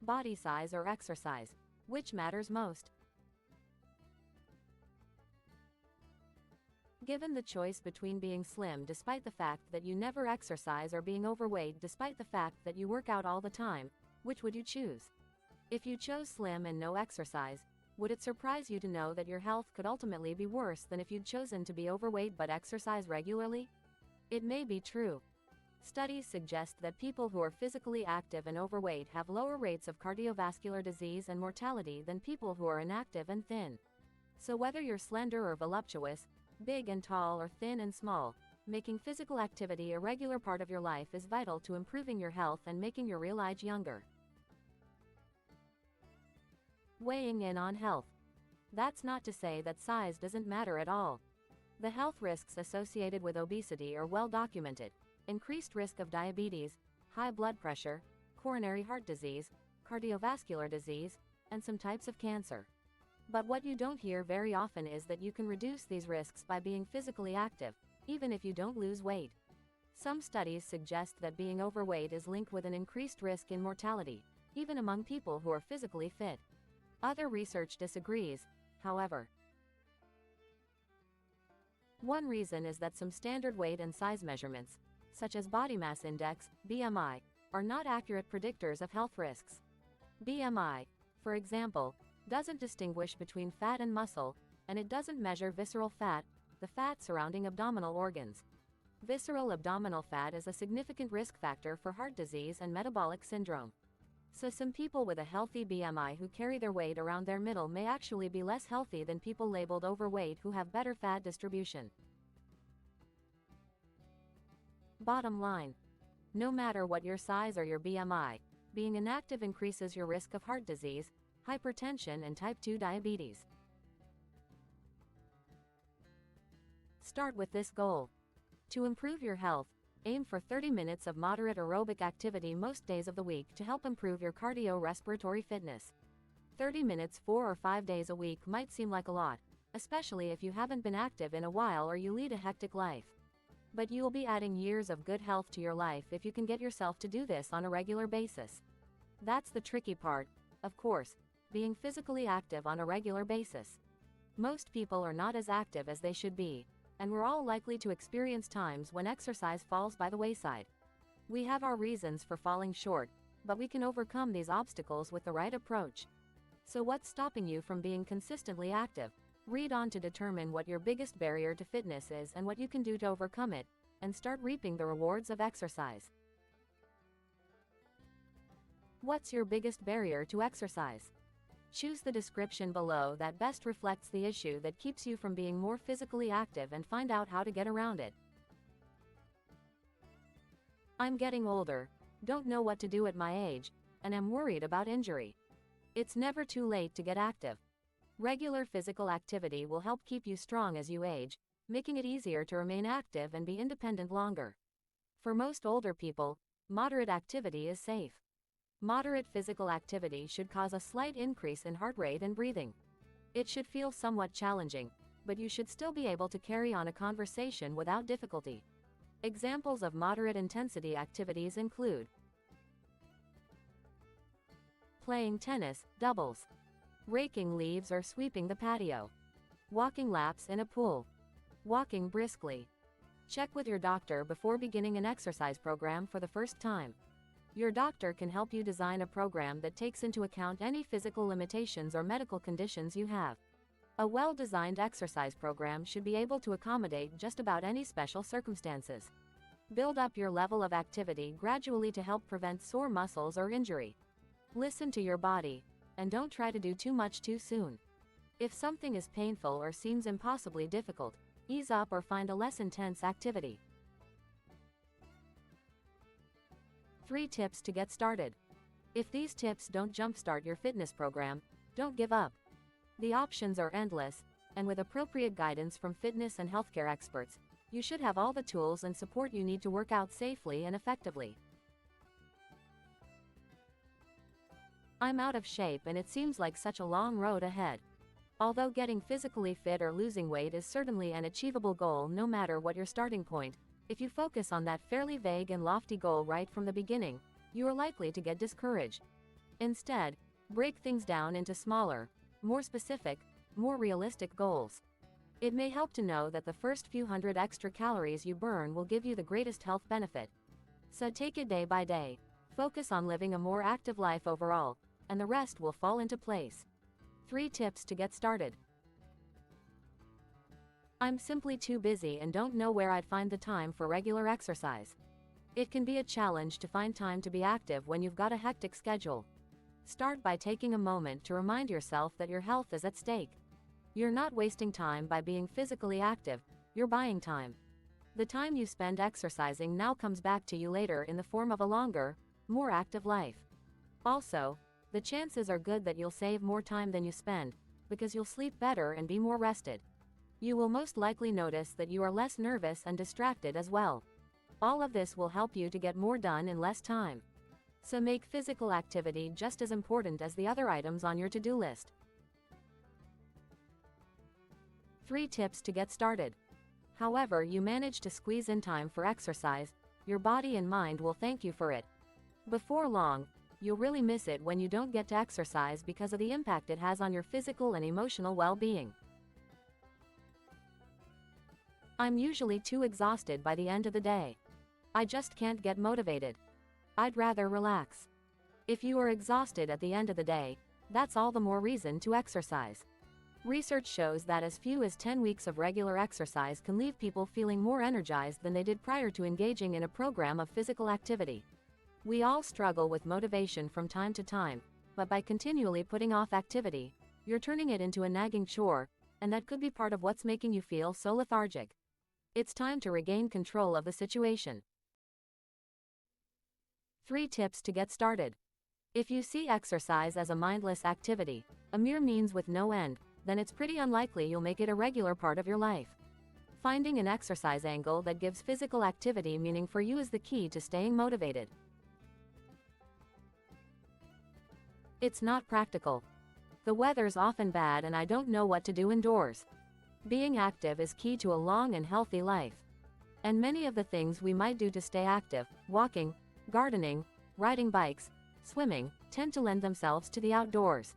Body size or exercise? Which matters most? Given the choice between being slim despite the fact that you never exercise or being overweight despite the fact that you work out all the time, which would you choose? If you chose slim and no exercise, would it surprise you to know that your health could ultimately be worse than if you'd chosen to be overweight but exercise regularly? It may be true. Studies suggest that people who are physically active and overweight have lower rates of cardiovascular disease and mortality than people who are inactive and thin. So whether you're slender or voluptuous, big and tall or thin and small, making physical activity a regular part of your life is vital to improving your health and making your real age younger. Weighing in on health. That's not to say that size doesn't matter at all. The health risks associated with obesity are well documented. Increased risk of diabetes, high blood pressure, coronary heart disease, cardiovascular disease, and some types of cancer. But what you don't hear very often is that you can reduce these risks by being physically active, even if you don't lose weight. Some studies suggest that being overweight is linked with an increased risk in mortality, even among people who are physically fit. Other research disagrees, however. One reason is that some standard weight and size measurements, such as body mass index, BMI, are not accurate predictors of health risks. BMI, for example, doesn't distinguish between fat and muscle, and it doesn't measure visceral fat, the fat surrounding abdominal organs. Visceral abdominal fat is a significant risk factor for heart disease and metabolic syndrome. So some people with a healthy BMI who carry their weight around their middle may actually be less healthy than people labeled overweight who have better fat distribution. Bottom line. No matter what your size or your BMI, being inactive increases your risk of heart disease, hypertension and type 2 diabetes. Start with this goal. To improve your health, aim for 30 minutes of moderate aerobic activity most days of the week to help improve your cardiorespiratory fitness. 30 minutes 4 or 5 days a week might seem like a lot, especially if you haven't been active in a while or you lead a hectic life. But you'll be adding years of good health to your life if you can get yourself to do this on a regular basis. That's the tricky part, of course, being physically active on a regular basis. Most people are not as active as they should be, and we're all likely to experience times when exercise falls by the wayside. We have our reasons for falling short, but we can overcome these obstacles with the right approach. So what's stopping you from being consistently active? Read on to determine what your biggest barrier to fitness is and what you can do to overcome it, and start reaping the rewards of exercise. What's your biggest barrier to exercise? Choose the description below that best reflects the issue that keeps you from being more physically active and find out how to get around it. I'm getting older, don't know what to do at my age, and am worried about injury. It's never too late to get active. Regular physical activity will help keep you strong as you age, making it easier to remain active and be independent longer. For most older people, moderate activity is safe. Moderate physical activity should cause a slight increase in heart rate and breathing. It should feel somewhat challenging, but you should still be able to carry on a conversation without difficulty. Examples of moderate intensity activities include playing tennis, doubles, raking leaves or sweeping the patio, walking laps in a pool, walking briskly. Check with your doctor before beginning an exercise program for the first time. Your doctor can help you design a program that takes into account any physical limitations or medical conditions you have. A well-designed exercise program should be able to accommodate just about any special circumstances. Build up your level of activity gradually to help prevent sore muscles or injury. Listen to your body, and don't try to do too much too soon. If something is painful or seems impossibly difficult, ease up or find a less intense activity. 3 tips to get started. If these tips don't jumpstart your fitness program, don't give up. The options are endless, and with appropriate guidance from fitness and healthcare experts, you should have all the tools and support you need to work out safely and effectively. I'm out of shape and it seems like such a long road ahead. Although getting physically fit or losing weight is certainly an achievable goal no matter what your starting point, if you focus on that fairly vague and lofty goal right from the beginning, you are likely to get discouraged. Instead, break things down into smaller, more specific, more realistic goals. It may help to know that the first few hundred extra calories you burn will give you the greatest health benefit. So take it day by day. Focus on living a more active life overall, and the rest will fall into place. 3 tips to get started. I'm simply too busy and don't know where I'd find the time for regular exercise. It can be a challenge to find time to be active when you've got a hectic schedule. Start by taking a moment to remind yourself that your health is at stake. You're not wasting time by being physically active, you're buying time. The time you spend exercising now comes back to you later in the form of a longer, more active life. Also, the chances are good that you'll save more time than you spend, because you'll sleep better and be more rested. You will most likely notice that you are less nervous and distracted as well. All of this will help you to get more done in less time. So make physical activity just as important as the other items on your to-do list. 3 tips to get started. However you manage to squeeze in time for exercise, your body and mind will thank you for it. Before long, you'll really miss it when you don't get to exercise because of the impact it has on your physical and emotional well-being. I'm usually too exhausted by the end of the day. I just can't get motivated. I'd rather relax. If you are exhausted at the end of the day, that's all the more reason to exercise. Research shows that as few as 10 weeks of regular exercise can leave people feeling more energized than they did prior to engaging in a program of physical activity. We all struggle with motivation from time to time, but by continually putting off activity, you're turning it into a nagging chore, and that could be part of what's making you feel so lethargic. It's time to regain control of the situation. 3 tips to get started. If you see exercise as a mindless activity, a mere means with no end, then it's pretty unlikely you'll make it a regular part of your life. Finding an exercise angle that gives physical activity meaning for you is the key to staying motivated. It's not practical. The weather's often bad and I don't know what to do indoors. Being active is key to a long and healthy life. And many of the things we might do to stay active, walking, gardening, riding bikes, swimming, tend to lend themselves to the outdoors.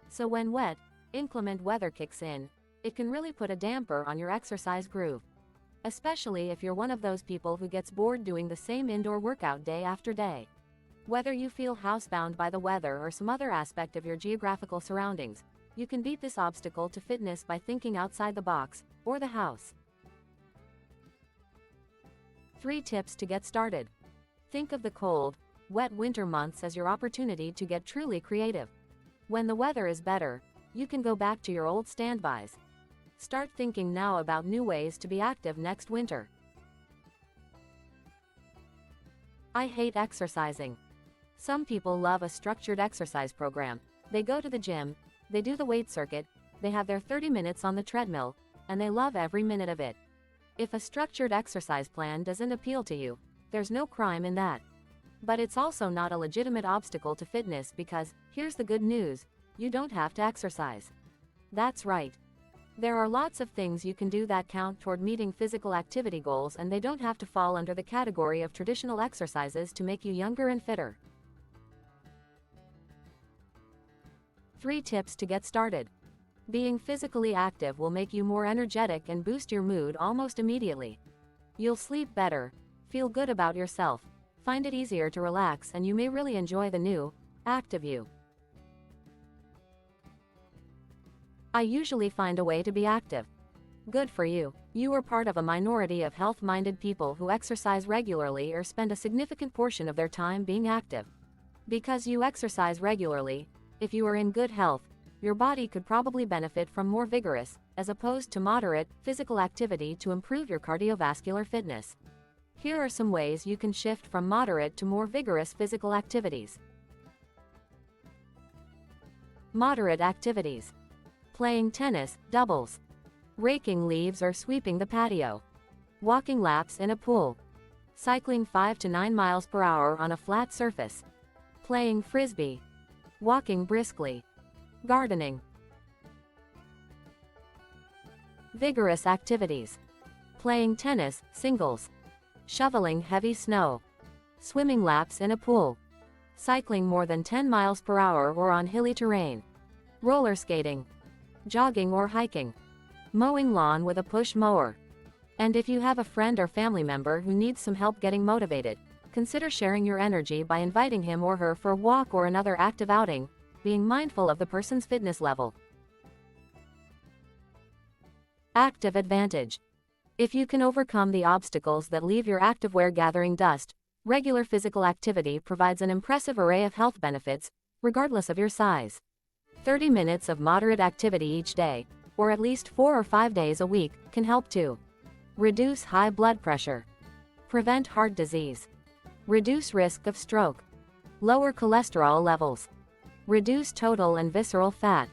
So when wet, inclement weather kicks in, it can really put a damper on your exercise groove. Especially if you're one of those people who gets bored doing the same indoor workout day after day. Whether you feel housebound by the weather or some other aspect of your geographical surroundings, you can beat this obstacle to fitness by thinking outside the box, or the house. 3 tips to get started. Think of the cold, wet winter months as your opportunity to get truly creative. When the weather is better, you can go back to your old standbys. Start thinking now about new ways to be active next winter. I hate exercising. Some people love a structured exercise program. They go to the gym, they do the weight circuit, they have their 30 minutes on the treadmill, and they love every minute of it. If a structured exercise plan doesn't appeal to you, there's no crime in that. But it's also not a legitimate obstacle to fitness because, here's the good news, you don't have to exercise. That's right. There are lots of things you can do that count toward meeting physical activity goals, and they don't have to fall under the category of traditional exercises to make you younger and fitter. 3 tips to get started. Being physically active will make you more energetic and boost your mood almost immediately. You'll sleep better, feel good about yourself, find it easier to relax, and you may really enjoy the new, active you. I usually find a way to be active. Good for you. You are part of a minority of health-minded people who exercise regularly or spend a significant portion of their time being active. Because you exercise regularly, if you are in good health, your body could probably benefit from more vigorous, as opposed to moderate, physical activity to improve your cardiovascular fitness. Here are some ways you can shift from moderate to more vigorous physical activities. Moderate activities. Playing tennis, doubles. Raking leaves or sweeping the patio. Walking laps in a pool. Cycling 5 to 9 miles per hour on a flat surface. Playing frisbee. Walking briskly. Gardening. Vigorous activities. Playing tennis, singles. Shoveling heavy snow. Swimming laps in a pool. cycling more than 10 miles per hour or on hilly terrain, roller skating, jogging or hiking, mowing lawn with a push mower. And if you have a friend or family member who needs some help getting motivated, consider sharing your energy by inviting him or her for a walk or another active outing, being mindful of the person's fitness level. Active advantage. If you can overcome the obstacles that leave your activewear gathering dust, regular physical activity provides an impressive array of health benefits, regardless of your size. 30 minutes of moderate activity each day, or at least 4 or 5 days a week, can help to reduce high blood pressure, prevent heart disease, reduce risk of stroke, lower cholesterol levels, reduce total and visceral fat,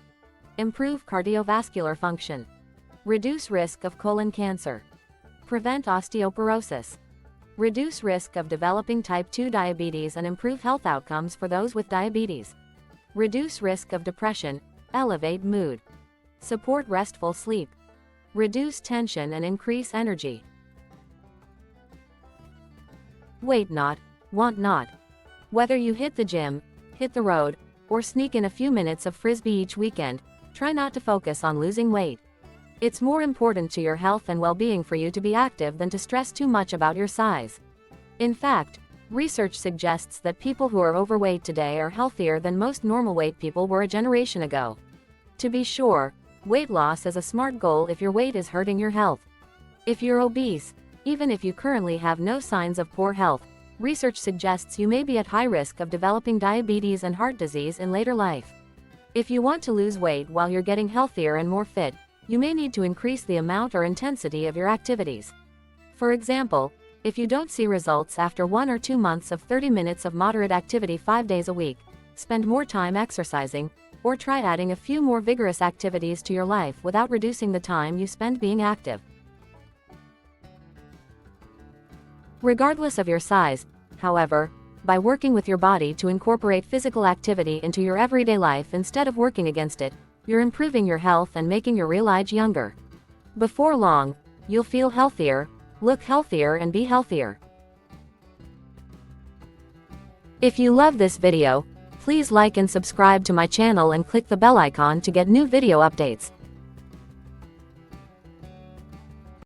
improve cardiovascular function, reduce risk of colon cancer, prevent osteoporosis, reduce risk of developing type 2 diabetes and improve health outcomes for those with diabetes, reduce risk of depression, elevate mood, support restful sleep, reduce tension and increase energy. Wait not, want not. Whether you hit the gym, hit the road, or sneak in a few minutes of frisbee each weekend, try not to focus on losing weight. It's more important to your health and well-being for you to be active than to stress too much about your size. In fact, research suggests that people who are overweight today are healthier than most normal weight people were a generation ago. To be sure, weight loss is a smart goal if your weight is hurting your health. If you're obese, even if you currently have no signs of poor health, research suggests you may be at high risk of developing diabetes and heart disease in later life. If you want to lose weight while you're getting healthier and more fit, you may need to increase the amount or intensity of your activities. For example, if you don't see results after 1 or 2 months of 30 minutes of moderate activity 5 days a week, spend more time exercising, or try adding a few more vigorous activities to your life without reducing the time you spend being active. Regardless of your size, however, by working with your body to incorporate physical activity into your everyday life instead of working against it, you're improving your health and making your real age younger. Before long, you'll feel healthier, look healthier and be healthier. If you love this video, please like and subscribe to my channel and click the bell icon to get new video updates.